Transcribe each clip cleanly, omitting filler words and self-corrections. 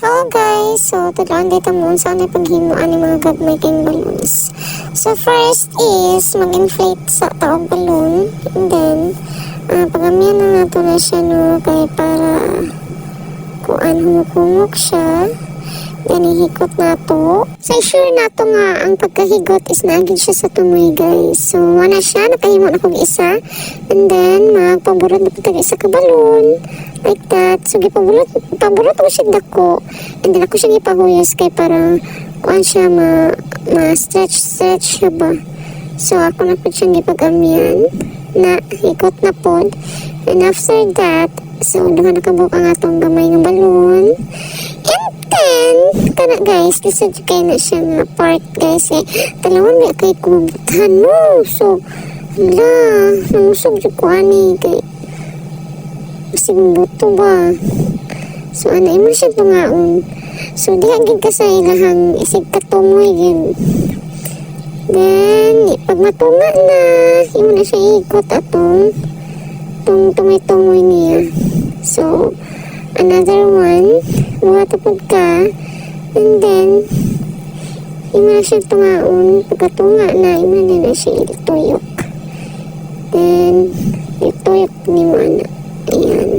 Hello guys! So, tudloan dito mo sa na paghimuan ng mga gagmayking balloons. So, first is mag-inflate sa taong balloon. And then, pagamihan na nato na siya no, kay para kuan humukungok siya. Then, ihikot nato. So, sure nato nga ang pagkahigot is naagin siya sa tumoy guys. So, wala siya. Nakahimo na kong isa. And then, magpaburot na pagkag isa ka balloon. Like that. So, paburot ko siya dako. And then, ako siya ipahuyas kay para kuan siya ma-stretch siya ba. So, ako na po siyang ipag-amihan na hikot na po. And after that, so, duha nakabuk ang atong gamay ng balloon. And then, kana guys, lisod kayo na siya nga part guys. Talawan may kay kumabutan mo. So, hala, namusog yung kuhani kay masing buto ba. So, ano, imo siya tungaon. So, di hagig ka sa ilahang isig katumoy yun. Then, pag matunga na, imo na siya ikot atong tumoy-tumoy niya. So, another one, matapod ka, and then, imo na siya tungaon, pagkatunga na, imo na siya ituyok. Then, ituyok ni mo na. Ayan.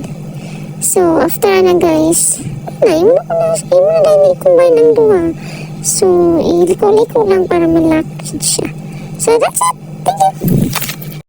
So, after na guys, imo na i-combine ng duha. So, iliko-liko lang para malaki siya. So, that's it.